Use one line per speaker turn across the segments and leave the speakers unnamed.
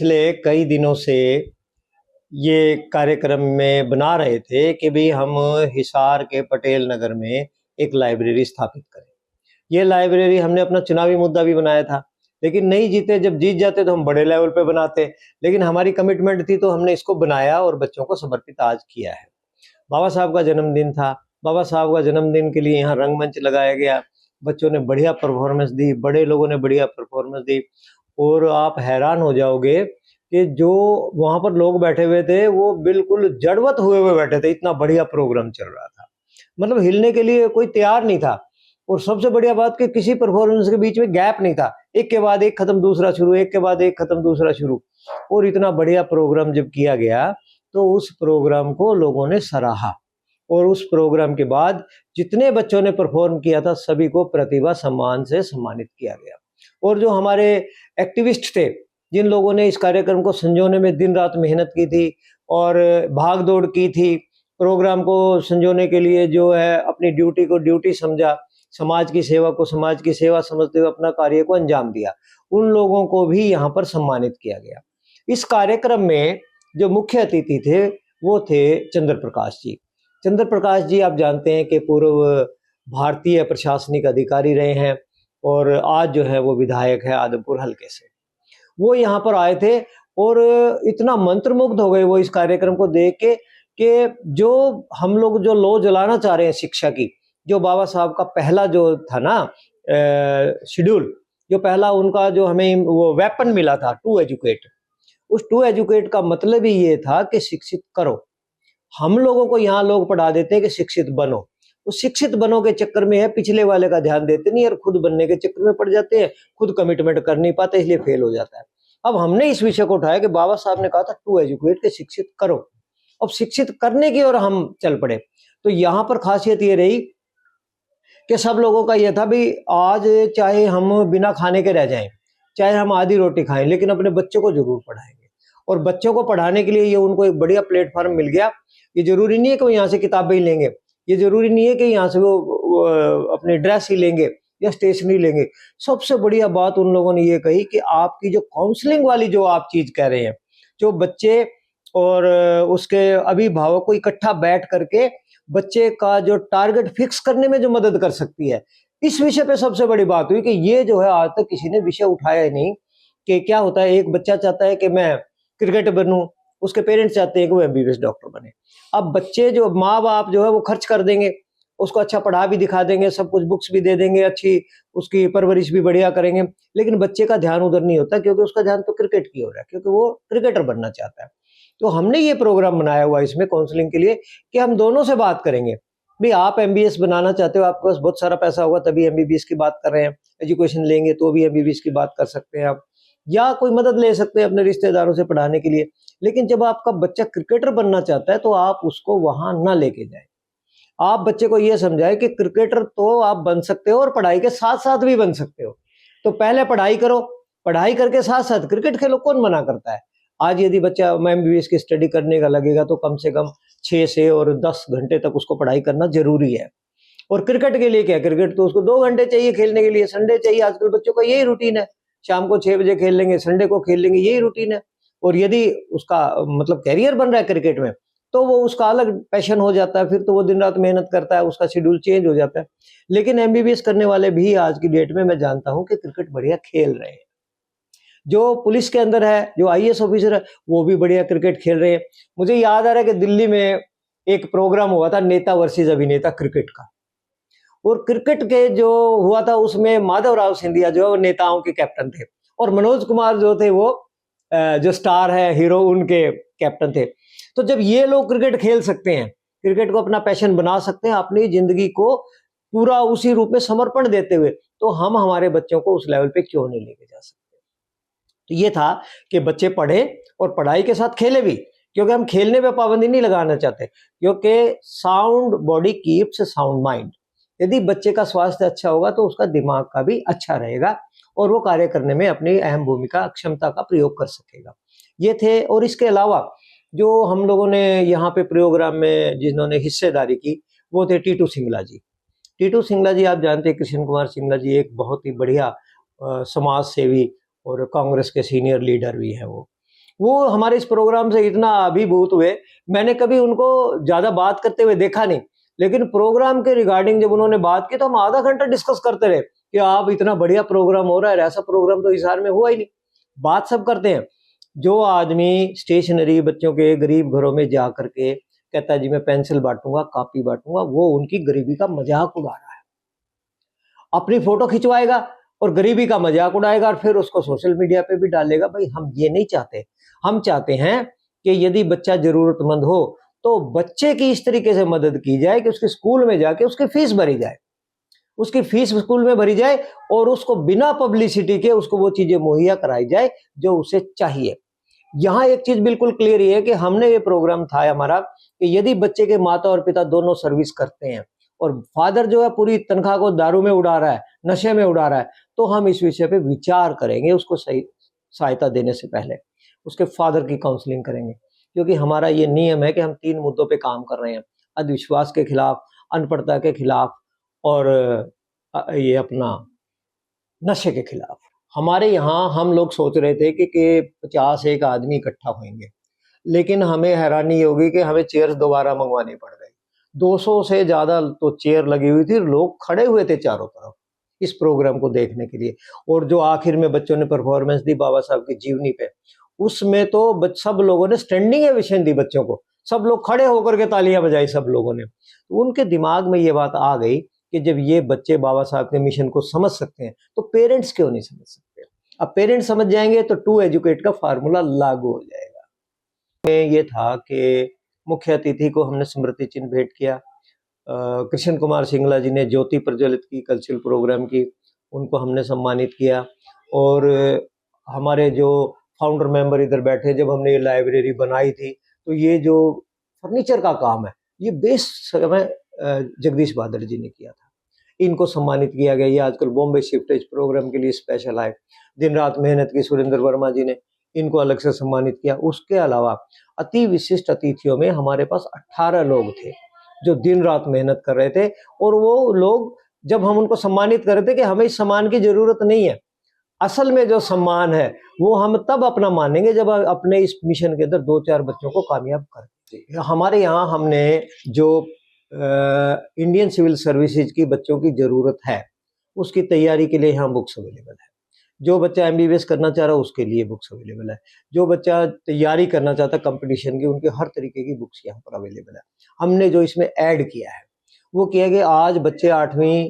पिछले कई दिनों से ये कार्यक्रम में बना रहे थे कि भाई हम हिसार के पटेल नगर में एक लाइब्रेरी स्थापित करें। ये लाइब्रेरी हमने अपना चुनावी मुद्दा भी बनाया था, लेकिन नहीं जीते। जब जीत जाते तो हम बड़े लेवल पे बनाते, लेकिन हमारी कमिटमेंट थी तो हमने इसको बनाया और बच्चों को समर्पित आज किया है। बाबा साहब का जन्मदिन था। बाबा साहब का जन्मदिन के लिए यहाँ रंगमंच लगाया गया। बच्चों ने बढ़िया परफॉर्मेंस दी, बड़े लोगों ने बढ़िया परफॉर्मेंस दी, और आप हैरान हो जाओगे कि जो वहाँ पर लोग बैठे हुए थे वो बिल्कुल जड़वत हुए बैठे थे। इतना बढ़िया प्रोग्राम चल रहा था, मतलब हिलने के लिए कोई तैयार नहीं था। और सबसे बढ़िया बात कि किसी परफॉर्मेंस के बीच में गैप नहीं था, एक के बाद एक खत्म दूसरा शुरू, एक के बाद एक खत्म दूसरा शुरू। और इतना बढ़िया प्रोग्राम जब किया गया तो उस प्रोग्राम को लोगों ने सराहा, और उस प्रोग्राम के बाद जितने बच्चों ने परफॉर्म किया था सभी को प्रतिभा सम्मान से सम्मानित किया गया। और जो हमारे एक्टिविस्ट थे, जिन लोगों ने इस कार्यक्रम को संजोने में दिन रात मेहनत की थी और भाग दौड़ की थी, प्रोग्राम को संजोने के लिए जो है अपनी ड्यूटी को ड्यूटी समझा, समाज की सेवा को समाज की सेवा समझते हुए अपना कार्य को अंजाम दिया, उन लोगों को भी यहाँ पर सम्मानित किया गया। इस कार्यक्रम में जो मुख्य अतिथि थे वो थे चंद्र प्रकाश जी। चंद्र प्रकाश जी आप जानते हैं कि पूर्व भारतीय प्रशासनिक अधिकारी रहे हैं और आज जो है वो विधायक है आदमपुर हलके से। वो यहाँ पर आए थे और इतना मंत्रमुग्ध हो गए वो इस कार्यक्रम को देख के कि जो हम लोग जो लौ जलाना चाह रहे हैं शिक्षा की, जो बाबा साहब का पहला जो था ना शेड्यूल, जो पहला उनका जो हमें वो वेपन मिला था टू एजुकेट, उस टू एजुकेट का मतलब ही ये था कि शिक्षित करो। हम लोगों को यहाँ लोग पढ़ा देते हैं कि शिक्षित बनो, उस शिक्षित बनो के चक्कर में है पिछले वाले का ध्यान देते नहीं और खुद बनने के चक्कर में पड़ जाते हैं, खुद कमिटमेंट कर नहीं पाते, इसलिए फेल हो जाता है। अब हमने इस विषय को उठाया कि बाबा साहब ने कहा था टू एजुकेट के शिक्षित करो, अब शिक्षित करने की ओर हम चल पड़े। तो यहाँ पर खासियत ये रही कि सब लोगों का ये था भी आज चाहे हम बिना खाने के रह जाएं, चाहे हम आधी रोटी खाएं, लेकिन अपने बच्चों को जरूर पढ़ाएंगे। और बच्चों को पढ़ाने के लिए ये उनको एक बढ़िया प्लेटफॉर्म मिल गया। ये जरूरी नहीं है कि वो यहाँ से किताबें ही लेंगे, ये जरूरी नहीं है कि यहाँ से वो अपने ड्रेस ही लेंगे या स्टेशनरी लेंगे। सबसे बढ़िया बात उन लोगों ने ये कही कि आपकी जो काउंसलिंग वाली जो आप चीज कह रहे हैं, जो बच्चे और उसके अभिभावक को इकट्ठा बैठ करके बच्चे का जो टारगेट फिक्स करने में जो मदद कर सकती है, इस विषय पे सबसे बड़ी बात हुई कि ये जो है आज तक किसी ने विषय उठाया ही नहीं। कि क्या होता है, एक बच्चा चाहता है कि मैं क्रिकेटर बनूं, उसके पेरेंट्स चाहते हैं कि वो एमबीबीएस डॉक्टर बने। अब बच्चे जो माँ बाप जो है वो खर्च कर देंगे, उसको अच्छा पढ़ा भी दिखा देंगे, सब कुछ बुक्स भी दे देंगे, अच्छी उसकी परवरिश भी बढ़िया करेंगे, लेकिन बच्चे का ध्यान उधर नहीं होता क्योंकि उसका ध्यान तो क्रिकेट की ओर है, क्योंकि वो क्रिकेटर बनना चाहता है। तो हमने ये प्रोग्राम बनाया हुआ इसमें काउंसलिंग के लिए कि हम दोनों से बात करेंगे। भाई आप एमबीबीएस बनाना चाहते हो, आपके पास बहुत सारा पैसा होगा तभी एमबीबीएस की बात कर रहे हैं, एजुकेशन लेंगे तो भी एमबीबीएस की बात कर सकते हैं आप, या कोई मदद ले सकते हैं अपने रिश्तेदारों से पढ़ाने के लिए। लेकिन जब आपका बच्चा क्रिकेटर बनना चाहता है तो आप उसको वहां ना लेके जाए। आप बच्चे को यह समझाए कि क्रिकेटर तो आप बन सकते हो और पढ़ाई के साथ साथ भी बन सकते हो। तो पहले पढ़ाई करो, पढ़ाई करके साथ साथ क्रिकेट खेलो, कौन मना करता है। आज यदि बच्चा एमबीबीएस की स्टडी करने का लगेगा तो कम से कम 6 से और 10 घंटे तक उसको पढ़ाई करना जरूरी है। और क्रिकेट के लिए क्या, क्रिकेट तो उसको 2 घंटे चाहिए खेलने के लिए, संडे चाहिए। आजकल बच्चों का यही रूटीन है, शाम को 6 बजे खेल लेंगे, संडे को खेल लेंगे, यही रूटीन है। और यदि उसका मतलब कैरियर बन रहा है क्रिकेट में तो वो उसका अलग पैशन हो जाता है, फिर तो वो दिन रात मेहनत करता है, उसका शेड्यूल चेंज हो जाता है। लेकिन एमबीबीएस करने वाले भी आज की डेट में मैं जानता हूं कि क्रिकेट बढ़िया खेल रहे हैं। जो पुलिस के अंदर है, जो आईएएस ऑफिसर है, वो भी बढ़िया क्रिकेट खेल रहे हैं। मुझे याद आ रहा है कि दिल्ली में एक प्रोग्राम हुआ था नेता वर्सेस अभिनेता क्रिकेट का, और क्रिकेट के जो हुआ था उसमें माधवराव सिंधिया जो है वो नेताओं के कैप्टन थे, और मनोज कुमार जो थे वो जो स्टार है हीरो, उनके कैप्टन थे। तो जब ये लोग क्रिकेट खेल सकते हैं, क्रिकेट को अपना पैशन बना सकते हैं, अपनी जिंदगी को पूरा उसी रूप में समर्पण देते हुए, तो हम हमारे बच्चों को उस लेवल पे क्यों नहीं लेके जा सकते। तो ये था कि बच्चे पढ़े और पढ़ाई के साथ खेले भी, क्योंकि हम खेलने पे पाबंदी नहीं लगाना चाहते, क्योंकि sound body keeps sound mind. यदि बच्चे का स्वास्थ्य अच्छा होगा तो उसका दिमाग का भी अच्छा रहेगा और वो कार्य करने में अपनी अहम भूमिका, क्षमता का प्रयोग कर सकेगा। ये थे। और इसके अलावा जो हम लोगों ने यहाँ पे प्रोग्राम में जिन्होंने हिस्सेदारी की वो थे टीटू सिंगला जी। टीटू सिंगला जी आप जानते हैं, कृष्ण कुमार सिंगला जी एक बहुत ही बढ़िया समाज सेवी और कांग्रेस के सीनियर लीडर भी है वो। वो हमारे इस प्रोग्राम से इतना अभिभूत हुए, मैंने कभी उनको ज़्यादा बात करते हुए देखा नहीं। लेकिन प्रोग्राम के रिगार्डिंग जब उन्होंने बात की तो हम आधा घंटा डिस्कस करते रहे कि आप इतना बढ़िया प्रोग्राम हो रहा है, ऐसा प्रोग्राम तो हिसार में हुआ ही नहीं। बात सब करते हैं। जो आदमी स्टेशनरी बच्चों के गरीब घरों में जा करके कहता है जी मैं पेंसिल बांटूंगा, कॉपी बांटूंगा, वो उनकी गरीबी का मजाक उड़ा रहा है। अपनी फोटो खिंचवाएगा और गरीबी का मजाक उड़ाएगा और फिर उसको सोशल मीडिया पे भी डालेगा। भाई हम ये नहीं चाहते। हम चाहते हैं कि यदि बच्चा जरूरतमंद हो तो बच्चे की इस तरीके से मदद की जाए कि उसके स्कूल में जाके उसकी फीस भरी जाए, उसकी फीस स्कूल में भरी जाए और उसको बिना पब्लिसिटी के उसको वो चीजें मुहैया कराई जाए जो उसे चाहिए। यहाँ एक चीज बिल्कुल क्लियर है कि हमने ये प्रोग्राम था हमारा कि यदि बच्चे के माता और पिता दोनों सर्विस करते हैं और फादर जो है पूरी तनख्वाह को दारू में उड़ा रहा है, नशे में उड़ा रहा है, तो हम इस विषय पे विचार करेंगे। उसको सही सहायता देने से पहले उसके फादर की काउंसलिंग करेंगे, क्योंकि हमारा ये नियम है कि हम 3 मुद्दों पे काम कर रहे हैं: अंधविश्वास के खिलाफ, अनपढ़ता के खिलाफ और ये अपना नशे के खिलाफ। हमारे यहाँ हम लोग सोच रहे थे कि 50 एक आदमी इकट्ठा होंगे, लेकिन हमें हैरानी ये होगी कि हमें चेयर्स दोबारा मंगवानी पड़ गई। 200 से ज्यादा तो चेयर लगी हुई थी, लोग खड़े हुए थे चारों तरफ इस प्रोग्राम को देखने के लिए। और जो आखिर में बच्चों ने परफॉर्मेंस दी बाबा साहब की जीवनी पे, उसमें तो सब लोगों ने स्टैंडिंग एविशन दी बच्चों को, सब लोग खड़े होकर के तालियां बजाई सब लोगों ने। तो उनके दिमाग में ये बात आ गई कि जब ये बच्चे बाबा साहब के मिशन को समझ सकते हैं तो पेरेंट्स क्यों नहीं समझ सकते। अब पेरेंट्स समझ जाएंगे तो टू एजुकेट का फार्मूला लागू हो जाएगा। में ये था कि मुख्य अतिथि को हमने स्मृति चिन्ह भेंट किया। कृष्ण कुमार सिंगला जी ने ज्योति प्रज्वलित की कल्चरल प्रोग्राम की, उनको हमने सम्मानित किया। और हमारे जो फाउंडर मेंबर इधर बैठे, जब हमने ये लाइब्रेरी बनाई थी तो ये जो फर्नीचर का काम है ये बेस समय जगदीश बादल जी ने किया था, इनको सम्मानित किया गया। ये आजकल बॉम्बे शिफ्टेज प्रोग्राम के लिए स्पेशल आए, दिन रात मेहनत की सुरेंद्र वर्मा जी ने, इनको अलग से सम्मानित किया। उसके अलावा अति विशिष्ट अतिथियों में हमारे पास 18 लोग थे जो दिन रात मेहनत कर रहे थे। और वो लोग जब हम उनको सम्मानित कर रहे थे कि हमें इस सम्मान की जरूरत नहीं है, असल में जो सम्मान है वो हम तब अपना मानेंगे जब अपने इस मिशन के अंदर 2-4 बच्चों को कामयाब कर। हमारे यहाँ हमने जो इंडियन सिविल सर्विसेज की बच्चों की जरूरत है उसकी तैयारी के लिए यहाँ बुक्स अवेलेबल है। जो बच्चा एमबीबीएस करना चाह रहा है उसके लिए बुक्स अवेलेबल है। जो बच्चा तैयारी करना चाहता है कंपटीशन की, उनके हर तरीके की बुक्स यहाँ पर अवेलेबल है। हमने जो इसमें ऐड किया है वो किया कि आज बच्चे 8वीं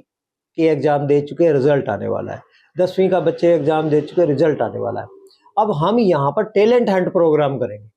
के एग्जाम दे चुके, रिजल्ट आने वाला है। 10वीं का बच्चे एग्जाम दे चुके, रिजल्ट आने वाला है। अब हम यहाँ पर टैलेंट हंट प्रोग्राम करेंगे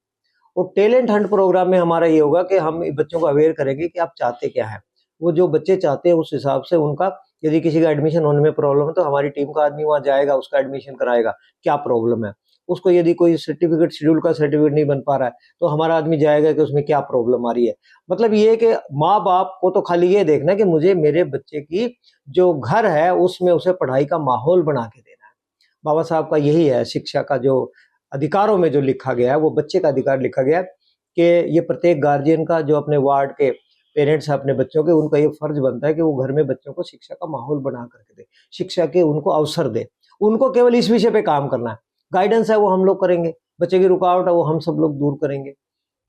और टैलेंट हंट प्रोग्राम में हमारा ये होगा कि हम बच्चों को अवेयर करेंगे कि आप चाहते क्या है। वो जो बच्चे चाहते हैं उस हिसाब से उनका, यदि किसी का एडमिशन होने में प्रॉब्लम है तो हमारी टीम का आदमी वहां जाएगा, उसका एडमिशन कराएगा, क्या प्रॉब्लम है उसको। यदि कोई सर्टिफिकेट, शेड्यूल का सर्टिफिकेट नहीं बन पा रहा है तो हमारा आदमी जाएगा कि उसमें क्या प्रॉब्लम आ रही है। मतलब ये कि माँ बाप को तो खाली ये देखना है कि मुझे मेरे बच्चे की जो घर है उसमें उसे पढ़ाई का माहौल बना के देना है। बाबा साहब का यही है, शिक्षा का जो अधिकारों में जो लिखा गया है वो बच्चे का अधिकार लिखा गया है कि ये प्रत्येक गार्जियन का, जो अपने वार्ड के पेरेंट्स हैं अपने बच्चों के, उनका ये फर्ज बनता है कि वो घर में बच्चों को शिक्षा का माहौल बना करके दे, शिक्षा के उनको अवसर दे। उनको केवल इस विषय पे काम करना है, गाइडेंस है वो हम लोग करेंगे, बच्चे की रुकावट है वो हम सब लोग दूर करेंगे।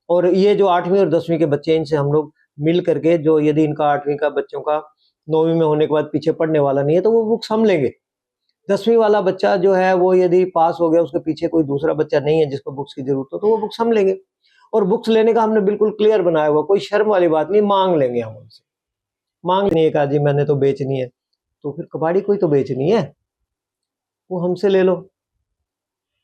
और ये जो 8वीं और 10वीं के बच्चे, इनसे हम लोग मिल करके, जो यदि इनका 8वीं का बच्चों का 9वीं में होने के बाद पीछे पढ़ने वाला नहीं है तो वो बुक्स हम लेंगे। 10वीं वाला बच्चा जो है वो यदि पास हो गया, उसके पीछे कोई दूसरा बच्चा नहीं है जिसको बुक्स की जरूरत हो, तो वो बुक्स हम लेंगे। और बुक्स लेने का हमने बिल्कुल क्लियर बनाया हुआ, कोई शर्म वाली बात नहीं, मांग लेंगे हम उनसे। मांग नहीं है कहा जी मैंने तो बेचनी है, तो फिर कबाड़ी कोई तो बेचनी है, वो हमसे ले लो।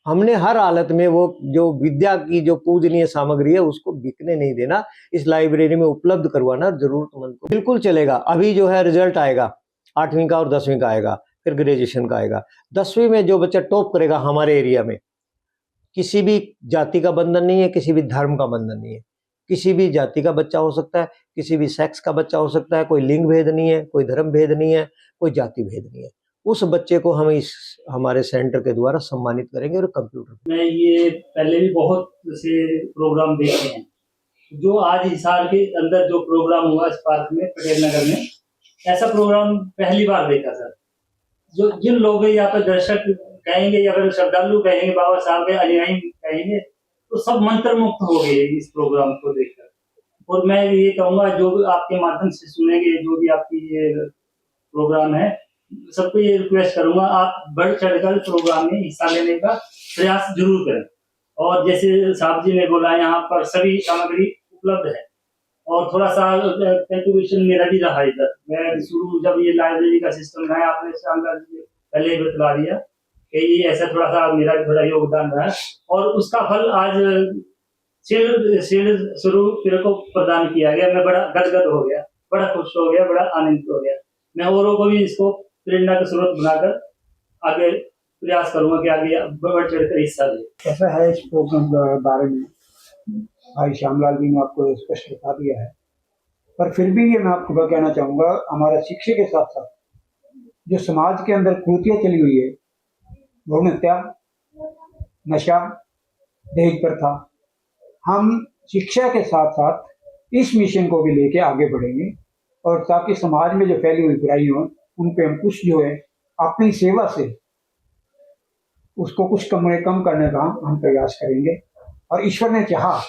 हमने हर हालत में वो जो विद्या की जो पूजनीय सामग्री है उसको बिकने नहीं देना, इस लाइब्रेरी में उपलब्ध करवाना जरूरतमंद को। बिल्कुल चलेगा। अभी जो है रिजल्ट आएगा 8वीं का और 10वीं का आएगा, फिर ग्रेजुएशन का आएगा। 10वीं में जो बच्चा टॉप करेगा हमारे एरिया में, किसी भी जाति का बंधन नहीं है, किसी भी धर्म का बंधन नहीं है। किसी भी जाति का बच्चा हो सकता है, किसी भी सेक्स का बच्चा हो सकता है, कोई लिंग भेद नहीं है, कोई धर्म भेद नहीं है, कोई जाति भेद नहीं है। उस बच्चे को हम इस हमारे सेंटर के द्वारा सम्मानित करेंगे। और कंप्यूटर
में ये पहले भी बहुत से प्रोग्राम देखे हैं, जो आज हिसार के अंदर जो प्रोग्राम हुआ इस पार्क में पटेल नगर में, ऐसा प्रोग्राम पहली बार देखा सर। जो जिन लोग यहाँ पर दर्शक कहेंगे या फिर श्रद्धालु कहेंगे, बाबा साहब के अनुयायी कहेंगे, तो सब मंत्रमुग्ध हो गए इस प्रोग्राम को देखकर। और मैं ये कहूँगा जो भी आपके माध्यम से सुनेंगे, जो भी आपकी ये प्रोग्राम है, सबको ये रिक्वेस्ट करूंगा, आप बढ़ चढ़कर प्रोग्राम में हिस्सा लेने का प्रयास जरूर करें। और जैसे साहब जी ने बोला, यहाँ पर सभी सामग्री उपलब्ध है। और थोड़ा सा कंट्रीब्यूशन मेरा भी रहा इधर। मैं शुरू जब ये लाइब्रेरी का सिस्टम है, आपने शानदार पहले बतला दिया कि ये ऐसा थोड़ा सा मेरा भी थोड़ा योगदान रहा, और उसका फल आज शील्ड स्वरूप को प्रदान किया गया। मैं बड़ा गदगद हो गया, बड़ा खुश हो गया, बड़ा आनंदित हो गया। मैं औरों को भी इसको प्रेरणा का स्रोत बनाकर आगे प्रयास करूंगा कि आगे बढ़ चढ़कर हिस्सा ले।
कैसा है इस प्रोग्राम के बारे में भाई श्यामलाल जी ने आपको स्पष्ट बता दिया है, पर फिर भी ये मैं आपको कहना चाहूँगा, हमारा शिक्षा के साथ साथ जो समाज के अंदर कुरीतियाँ चली हुई है, भ्रूण हत्या, नशा, दहेज प्रथा, हम शिक्षा के साथ साथ इस मिशन को भी लेके आगे बढ़ेंगे, और ताकि समाज में जो फैली हुई बुराई हो उन पे हम कुछ जो है अपनी सेवा से उसको कुछ कम करने का हम प्रयास करेंगे। और ईश्वर ने चाहा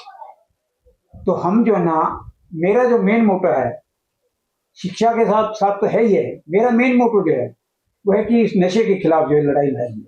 तो हम जो ना, मेरा जो मेन मोटो है शिक्षा के साथ साथ तो है ही है, मेरा मेन मोटो जो है वो है कि इस नशे के खिलाफ जो है लड़ाई लड़ेंगे।